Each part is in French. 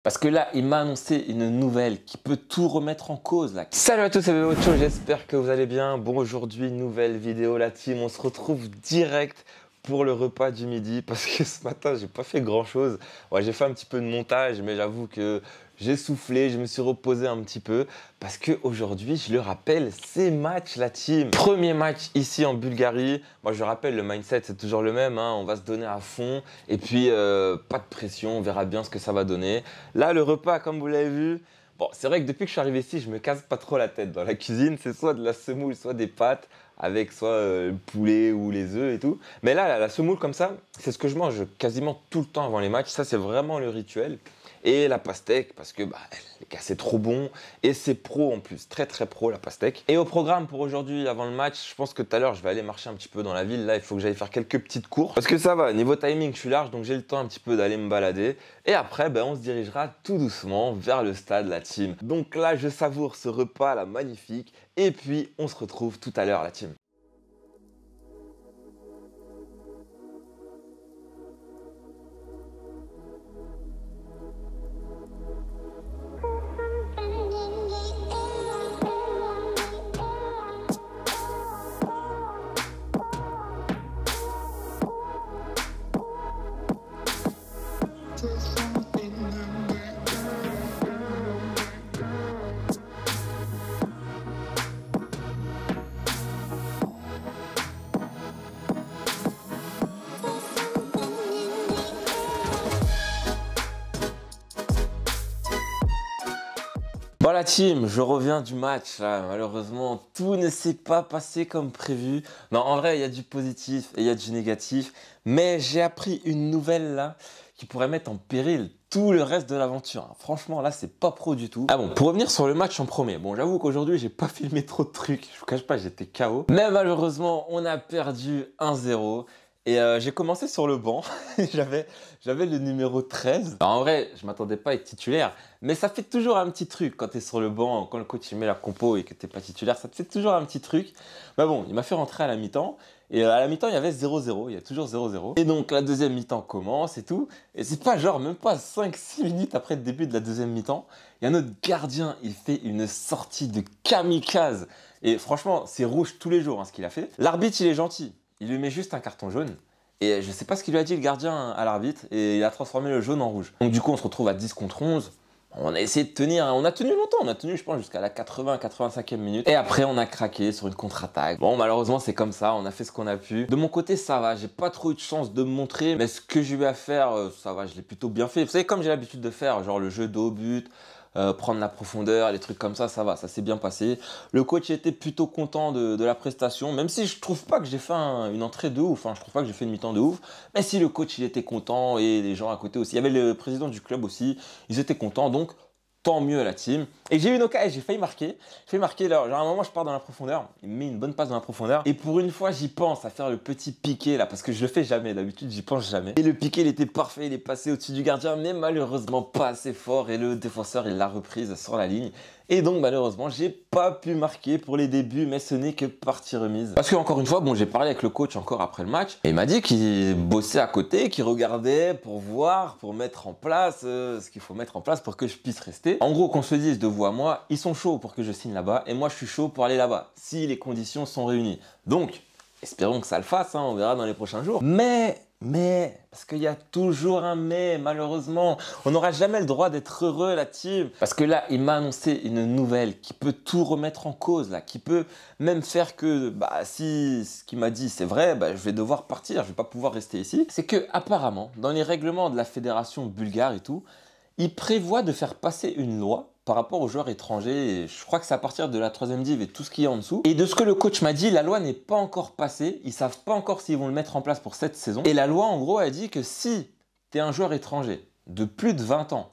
Parce que là, il m'a annoncé une nouvelle qui peut tout remettre en cause là. Salut à tous, c'est Ocho, j'espère que vous allez bien. Bon, aujourd'hui, nouvelle vidéo la team. On se retrouve direct pour le repas du midi parce que ce matin, j'ai pas fait grand chose. Ouais, j'ai fait un petit peu de montage, mais j'avoue que j'ai soufflé, je me suis reposé un petit peu parce qu'aujourd'hui, je le rappelle, c'est match la team. Premier match ici en Bulgarie. Moi, je rappelle, le mindset, c'est toujours le même, hein. On va se donner à fond et puis pas de pression, on verra bien ce que ça va donner. Là, le repas, comme vous l'avez vu, bon, c'est vrai que depuis que je suis arrivé ici, je me casse pas trop la tête. Dans la cuisine, c'est soit de la semoule, soit des pâtes, avec soit le poulet ou les œufs et tout. Mais là, la semoule comme ça, c'est ce que je mange quasiment tout le temps avant les matchs. Ça, c'est vraiment le rituel. Et la pastèque, parce que c'est trop bon. Et c'est pro en plus, très très pro la pastèque. Et au programme pour aujourd'hui, avant le match, je pense que tout à l'heure, je vais aller marcher un petit peu dans la ville. Là, il faut que j'aille faire quelques petites courses. Parce que ça va, niveau timing, je suis large, donc j'ai le temps un petit peu d'aller me balader. Et après, on se dirigera tout doucement vers le stade, la team. Donc là, je savoure ce repas là, magnifique. Et puis, on se retrouve tout à l'heure, la team. Bon la team, je reviens du match là. Malheureusement, tout ne s'est pas passé comme prévu. Non, en vrai, il y a du positif et il y a du négatif. Mais j'ai appris une nouvelle là qui pourrait mettre en péril tout le reste de l'aventure. Franchement, là, c'est pas pro du tout. Ah bon, pour revenir sur le match en premier. Bon, j'avoue qu'aujourd'hui, j'ai pas filmé trop de trucs. Je vous cache pas, j'étais KO. Mais malheureusement, on a perdu 1-0. Et j'ai commencé sur le banc, j'avais le numéro 13. Alors, en vrai, je m'attendais pas à être titulaire, mais ça fait toujours un petit truc quand tu es sur le banc, quand le coach il met la compo et que tu n'es pas titulaire, ça te fait toujours un petit truc. Mais bon, il m'a fait rentrer à la mi-temps, et à la mi-temps, il y avait 0-0, il y a toujours 0-0. Et donc, la deuxième mi-temps commence et tout, et c'est pas genre, même pas 5-6 minutes après le début de la deuxième mi-temps, il y a notre gardien, il fait une sortie de kamikaze. Et franchement, c'est rouge tous les jours, hein, ce qu'il a fait. L'arbitre, il est gentil. Il lui met juste un carton jaune. Et je sais pas ce qu'il lui a dit le gardien à l'arbitre. Et il a transformé le jaune en rouge. Donc du coup, on se retrouve à 10 contre 11. On a essayé de tenir, hein. On a tenu longtemps. On a tenu, je pense, jusqu'à la 80-85e minute. Et après, on a craqué sur une contre-attaque. Bon, malheureusement, c'est comme ça. On a fait ce qu'on a pu. De mon côté, ça va. J'ai pas trop eu de chance de me montrer. Mais ce que j'ai eu à faire, ça va. Je l'ai plutôt bien fait. Vous savez, comme j'ai l'habitude de faire, genre le jeu de haut but, prendre la profondeur, les trucs comme ça va, ça s'est bien passé. Le coach était plutôt content de la prestation, même si je trouve pas que j'ai fait une entrée de ouf, hein, je trouve pas que j'ai fait une mi-temps de ouf, mais si le coach il était content et les gens à côté aussi, il y avait le président du club aussi, ils étaient contents, donc tant mieux à la team. Et j'ai eu une occasion, j'ai failli marquer. Là, genre à un moment, je pars dans la profondeur. Il me met une bonne passe dans la profondeur. Et pour une fois, j'y pense à faire le petit piqué là, parce que je le fais jamais. D'habitude, j'y pense jamais. Et le piqué, il était parfait. Il est passé au-dessus du gardien, mais malheureusement pas assez fort. Et le défenseur, il l'a reprise sur la ligne. Et donc, malheureusement, j'ai pas pu marquer pour les débuts, mais ce n'est que partie remise. Parce que, encore une fois, bon, j'ai parlé avec le coach encore après le match. Et il m'a dit qu'il bossait à côté, qu'il regardait pour voir, pour mettre en place ce qu'il faut mettre en place pour que je puisse rester. En gros, qu'on se dise de vous à moi, ils sont chauds pour que je signe là-bas. Et moi, je suis chaud pour aller là-bas, si les conditions sont réunies. Donc, espérons que ça le fasse, hein, on verra dans les prochains jours. Mais, parce qu'il y a toujours un mais, malheureusement. On n'aura jamais le droit d'être heureux, la team. Parce que là, il m'a annoncé une nouvelle qui peut tout remettre en cause, là, qui peut même faire que, si ce qu'il m'a dit c'est vrai, je vais devoir partir, je vais pas pouvoir rester ici. C'est que, apparemment, dans les règlements de la fédération bulgare et tout, il prévoit de faire passer une loi par rapport aux joueurs étrangers. Je crois que c'est à partir de la 3e div et tout ce qui est en dessous. Et de ce que le coach m'a dit, la loi n'est pas encore passée. Ils savent pas encore s'ils vont le mettre en place pour cette saison. Et la loi, en gros, a dit que si tu es un joueur étranger de plus de 20 ans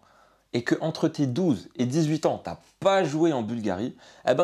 et que entre tes 12 et 18 ans, tu n'as pas joué en Bulgarie,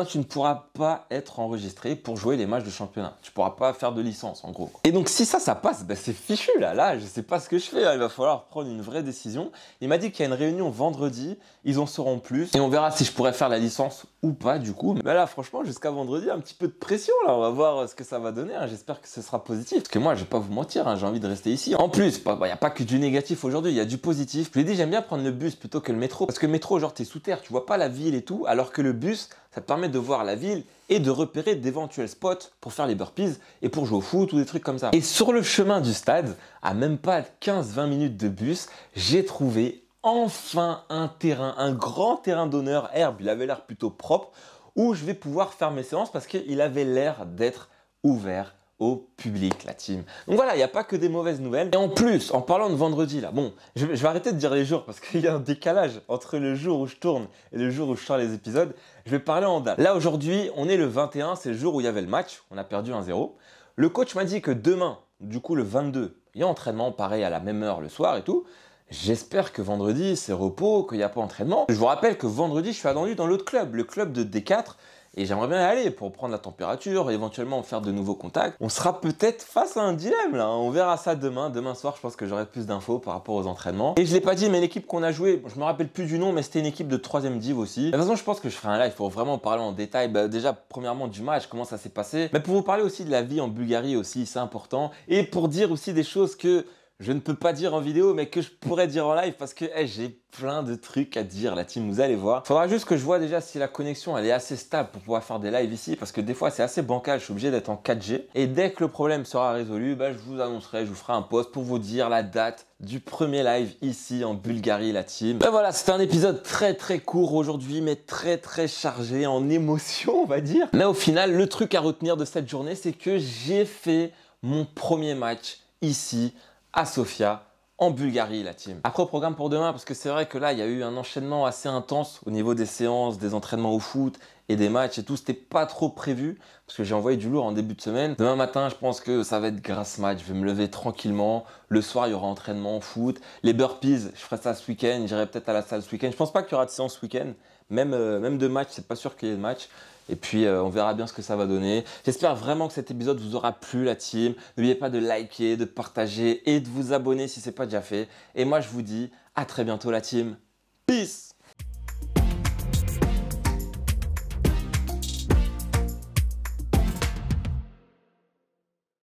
tu ne pourras pas être enregistré pour jouer les matchs de championnat. Tu ne pourras pas faire de licence, en gros. Et donc, si ça passe, c'est fichu, là. Là, je ne sais pas ce que je fais. Il va falloir prendre une vraie décision. Il m'a dit qu'il y a une réunion vendredi. Ils en sauront plus. Et on verra si je pourrais faire la licence ou pas, du coup. Mais là, franchement, jusqu'à vendredi, un petit peu de pression, là. On va voir ce que ça va donner. Hein. J'espère que ce sera positif. Parce que moi, je ne vais pas vous mentir, j'ai envie de rester ici. En plus, il n'y a pas que du négatif aujourd'hui. Il y a du positif. Je l'ai dit, j'aime bien prendre le bus plutôt que le métro. Parce que le métro, genre, t'es sous terre, tu vois pas la ville et tout, alors que le bus, ça te permet de voir la ville et de repérer d'éventuels spots pour faire les burpees et pour jouer au foot ou des trucs comme ça. Et sur le chemin du stade, à même pas 15-20 minutes de bus, j'ai trouvé enfin un terrain, un grand terrain d'honneur, herbe, il avait l'air plutôt propre, où je vais pouvoir faire mes séances parce qu'il avait l'air d'être ouvert au public, la team. Donc voilà, il n'y a pas que des mauvaises nouvelles. Et en plus, en parlant de vendredi, là, bon, je vais arrêter de dire les jours parce qu'il y a un décalage entre le jour où je tourne et le jour où je sors les épisodes. Je vais parler en date. Là, aujourd'hui, on est le 21, c'est le jour où il y avait le match. On a perdu 1-0. Le coach m'a dit que demain, du coup le 22, il y a entraînement pareil à la même heure le soir et tout. J'espère que vendredi, c'est repos, qu'il n'y a pas entraînement. Je vous rappelle que vendredi, je suis attendu dans l'autre club, le club de D4. Et j'aimerais bien y aller pour prendre la température et éventuellement faire de nouveaux contacts. On sera peut-être face à un dilemme là, on verra ça demain. Demain soir, je pense que j'aurai plus d'infos par rapport aux entraînements. Et je ne l'ai pas dit, mais l'équipe qu'on a joué, je me rappelle plus du nom, mais c'était une équipe de 3ème div aussi. De toute façon, je pense que je ferai un live pour vraiment parler en détail. Déjà, premièrement, du match, comment ça s'est passé. Mais pour vous parler aussi de la vie en Bulgarie aussi, c'est important. Et pour dire aussi des choses que je ne peux pas dire en vidéo, mais que je pourrais dire en live parce que j'ai plein de trucs à dire, la team, vous allez voir. Faudra juste que je vois déjà si la connexion elle est assez stable pour pouvoir faire des lives ici parce que des fois c'est assez bancal, je suis obligé d'être en 4G. Et dès que le problème sera résolu, je vous annoncerai, je vous ferai un post pour vous dire la date du premier live ici en Bulgarie, la team. Ben voilà, c'était un épisode très court aujourd'hui, mais très chargé en émotions, on va dire. Mais au final, le truc à retenir de cette journée, c'est que j'ai fait mon premier match ici à Sofia, en Bulgarie, la team. Après au programme pour demain, parce que c'est vrai que là, il y a eu un enchaînement assez intense au niveau des séances, des entraînements au foot et des matchs et tout. C'était pas trop prévu, parce que j'ai envoyé du lourd en début de semaine. Demain matin, je pense que ça va être grasse match. Je vais me lever tranquillement. Le soir, il y aura entraînement au foot. Les burpees, je ferai ça ce week-end. J'irai peut-être à la salle ce week-end. Je pense pas qu'il y aura de séance ce week-end. Même de match, c'est pas sûr qu'il y ait de match. Et puis, on verra bien ce que ça va donner. J'espère vraiment que cet épisode vous aura plu, la team. N'oubliez pas de liker, de partager et de vous abonner si ce n'est pas déjà fait. Et moi, je vous dis à très bientôt, la team. Peace!